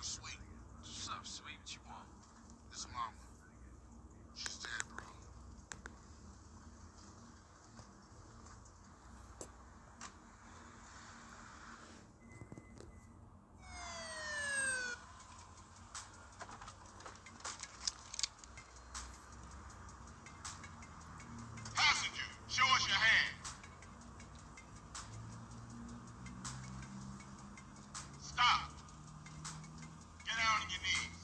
her sweet. What's up, sweet? What you want? This is Mama. She's dead, bro. Passenger, show us your hand. Stop. Get down on your knees.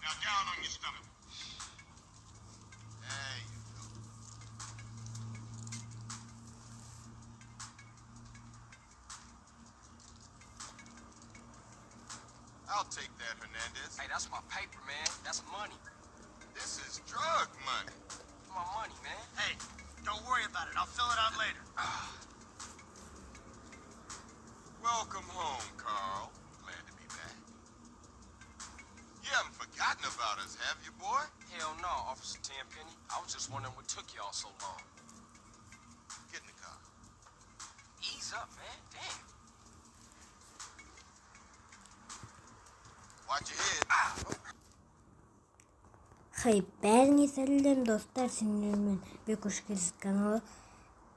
Now down on your stomach. There you go. I'll take that, Hernandez. Hey, that's my paper, man. That's money. This is drug money. My money, man. Hey, don't worry about it. I'll fill it out later. Welcome home, Carl. Glad to be back. You haven't forgotten about us, have you, boy? Hell no, Officer Tenpenny. I was just wondering what took y'all so long. Get in the car. Ease up, man. Damn. Watch your head. Хей, бәріңе сәлем достар, сендермен Бекуш Келіс каналы.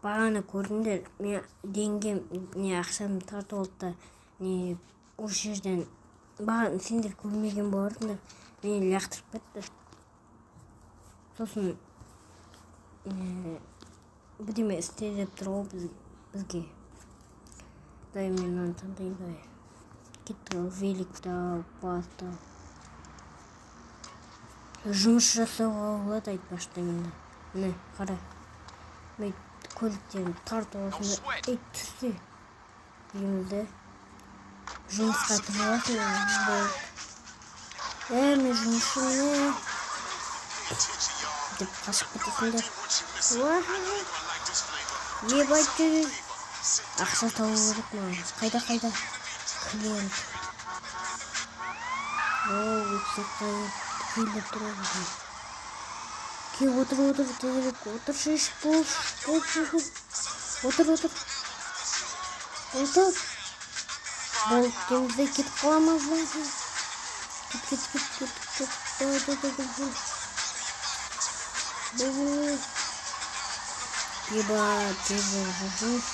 Бағаны көрдіңдер, мен денген ақшамды тартып алды да, осы жерден бағаны сендер көрмеген боларсыңдар, мені лақтырып кетті. Сосын бірдеме істе деп тұр ғой бізге. Дай мен оны таңдайын, дай. Кетті великті басты. Жұмыс жасауға болады айтпашты енді. Міне, қара. Мен көліктерін тартып осында. Ей, түсте. Емізді. Жұмысқа тұрасың. Мен жұмысым не? Деп қашып кетесіңдер. Ебать жүрер. Ақша тауып керек маған. Қайда? Клиент. Өксек қайып. Келіп тұрады. Отыр, шеш, бол. Отыр. Бол, темізде кетіп қаламыз ба? Кет. Бол. Еба, тезір жүз.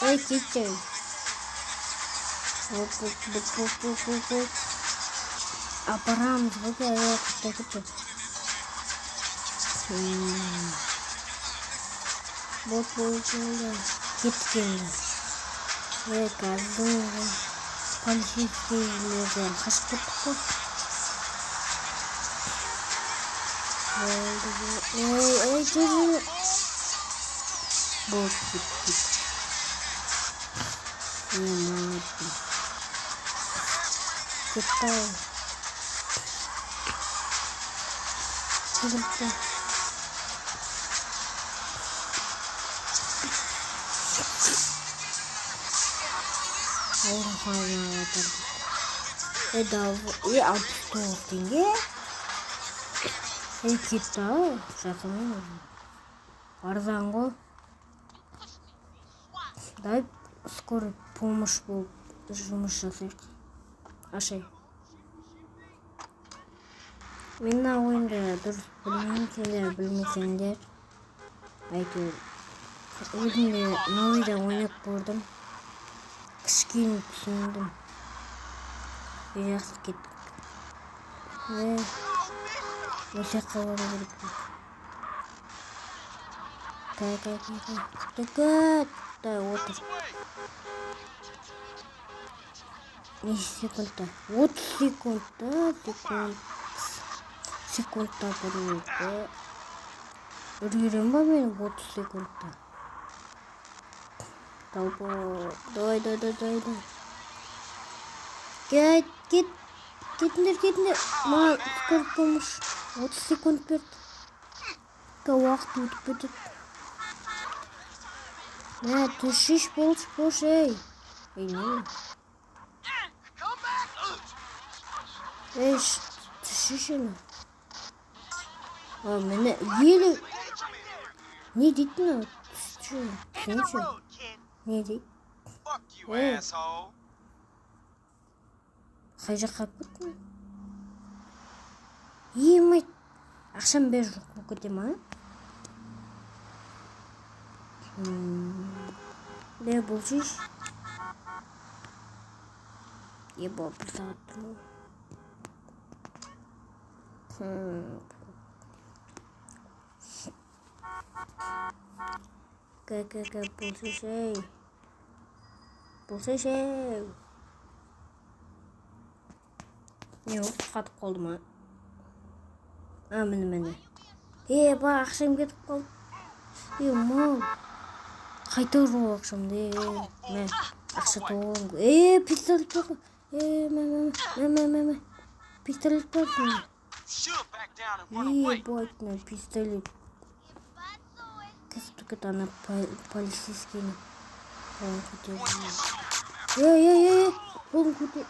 Ой, кетті. Оп. Апарамыз ғой, кетті. Бот болды. Кеткенді. Қаздың полицейлерден қашып кеттік қой. Ой, жүрі. Бот кетті. Кетті. Кетті. Ауруханаға отырдық. 69 теңге. Кетті, жақын. Арзан ғой. Дай скорый помощь болып жұмыс жасайық. Ашай. Мен ойында дұрыс білмесеңдер. Әйтеуір. Өзімде новыйда ойнап көрдім. Кішкене түсіндім. Жақсы кеттік. Өсе қалары керек. Кәт. Дай, отыр. Неше секундта? 30 секундта көреді. Үргерем ба мен 30 секундта? Давай. Кетіндер. Маған скорый помощь. 30 секунд берді. Уақыт өтіп кетеді. Түшіш болш, ей. Не? Ей, түшіш ені. Мені елі. Ne dedin o? Şu. End of the road, kid. Ne dedi? Fuck you, Hey. asshole. Қай жаққа кеттің? Емай. Ақшам бер жоқ болып кете ма? Не бұл шеш? Ебал бір сағат тұрмау. Бұл шеш ей. Бұл шеш ей. Не ол қатып қалды ма? Міне. Ба, ақшам кетіп қалды. Мал. Қайта ұру ақшамды. Мен ақша тоғылым. Пистолет бар. Мә. Пистолет бар. Should back down and run away. Байтна, пистолет. Как-то она полицейский. Он хотел. Он хотел.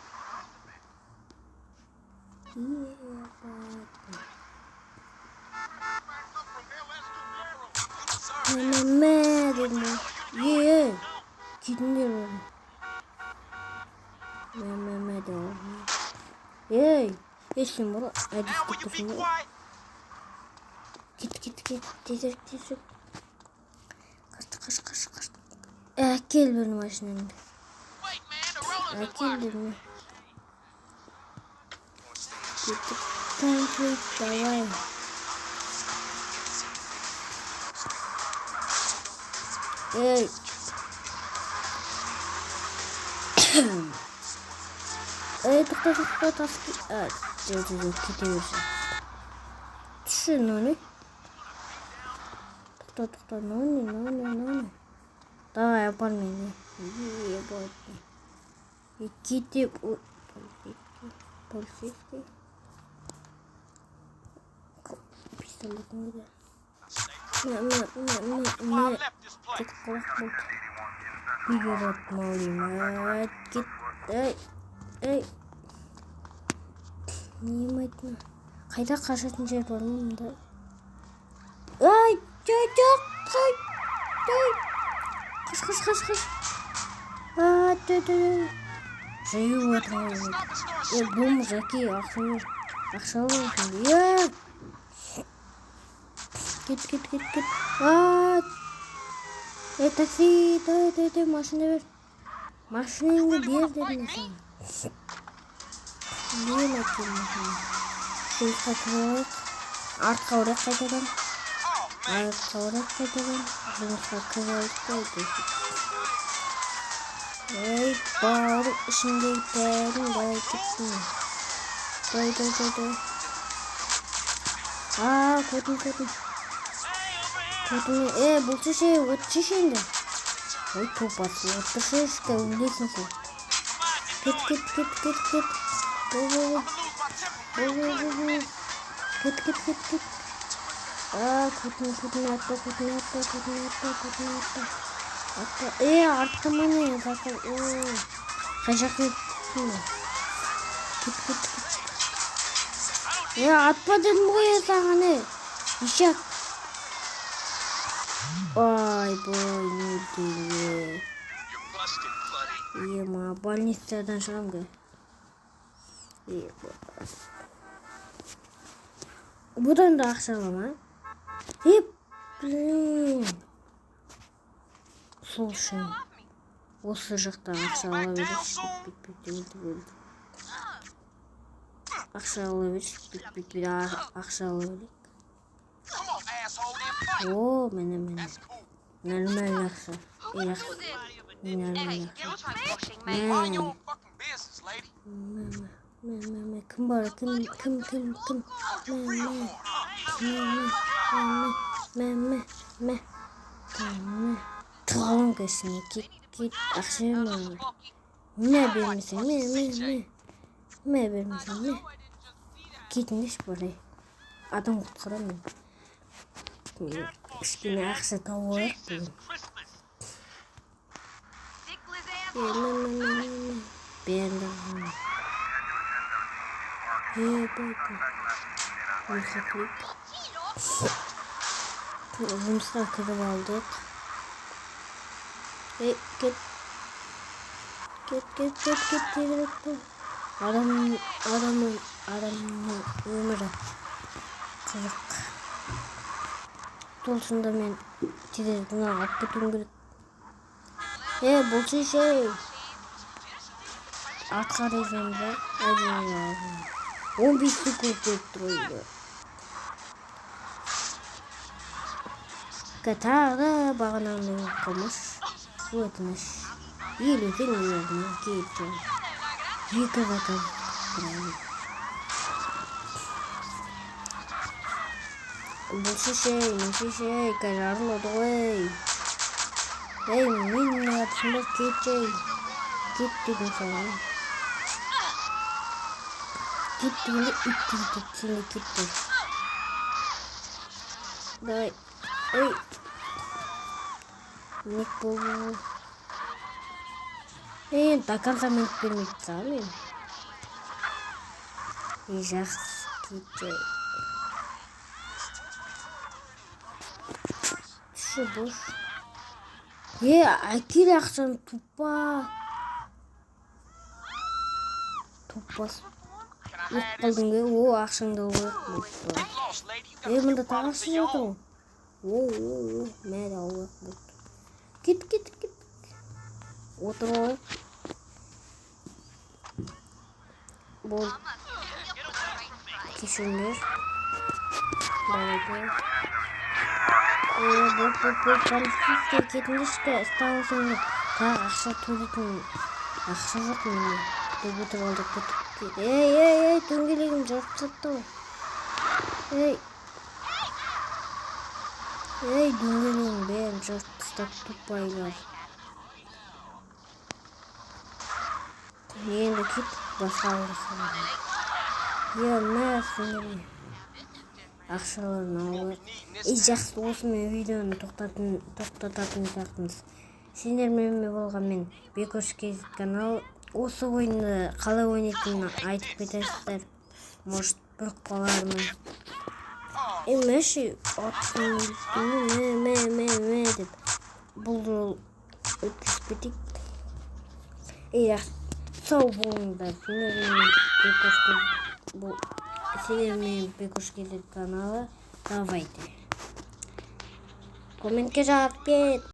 Кетіңдер. Ешкім бар. Now will you be quiet? Кет. Тезірік. Қаш. Әкел бір машинаңды. Wait, man, the rollers is Әкел working. біріне. Кеттік. Давай. Эй. Тоқта, таски. Кете берсін. Түсі, нони. Тоқта, нони. Давай, апар мені. Кете. Полицейский. Пистолетный, да. Before I left this place. Кетіп қалақ болды. Егер малыма. Кет. Ей. Не айтма. Қайда қашатын жер бар ма мұнда? Ай, жоқ. Қаш. Жаю отырмын. Бом, жаки, ақша алып. Кет. Такси, дай, машина бер. Машинаңды бер дедім саған. Не мәткен машина? Жұмысқа кіріп, артқа орақ қайтадан. Жұмысқа кіріп. Ей, бауыр ішіндегі бәрін бай кеттің. Дай. Көтін. Бұл шеше, отшеше енді. Ой, топасы, отшешті, өлесің сен. Кет. Көтін атта. Артта мане, қай жаққа еттің бе? Кет. Атпа дедім ғой саған, ешек. Ай, не дейі. You're busted, buddy. Ема, больницадан шығам ға. Бұдан да ақша алама. Блин. Слушай. Осы жақта ақша ала бересің. Ақша ала бересің. Ақша ала бересің. Come on, asshole, then fight. О, міне. That's cool. Нормально ақша. Нормально Mind your own fucking business, lady. Кім бар? Тұғалым көшіне кет ақша ма? Мә бермесең, мә. Кетіңдеш барай. Адам құтқарамын. Кішкене ақша тауып алайық бүгін. Бәрінде ғана. Байды. Ойқақлик. Жұмысқа кіріп алдық. Кет. Тегірек бол. Адамның өмірі қызық. Толшында мен тегірегін алып кетуім керек. Бұл шешей. Атқарайсың ба? 15 секунд тұрайды. Тағы бағананы қылмыш. Өтініш. 50 теңгелерін кетті. 2 заказ тұрайды. Бұл шешей, жарылады ғой. Мен атысында кетшей. Кет деген саған. Кет дегенде үттігіді сені кетті. Давай. Нек болу. До конца мен бермейді саған мен. Жақсы кетшей. Түші бош. Әкел ақшаны тупа. Тупас. Өт қалдың бе? Ақшаңды олғық бұлтты. Мұнда тағасы жатыр. Мәді олғық бұлтты. Кет. Отыр олай. Бол. Кешіңдер. Бәрді. Полицейская кетіндішкі станцияны тағы ақша төлейтін ақша жоқ менде. Деп өтіп алдық бұтып кет. Дөңгелегін жарып сатты ғой. Дөңгелегін бәрін жарып тастап тупайлар. Енді кет басқа алғысына. Мә сіңірі. Ақшаларын алып. Жақсы осымен видеоны тоқтататын сияқтымыз. Сендермен болғанмен Бекошкез канал. Осы ойынды қалай ойнайтынын айтып кетесіздер. Может, бір қалармын. Мәші атсын мә деп бұл жол өткізіп кетейік. Сау болыңдар. Сендермен Бекошкез каналы. Давайте. Комментке жауап кет.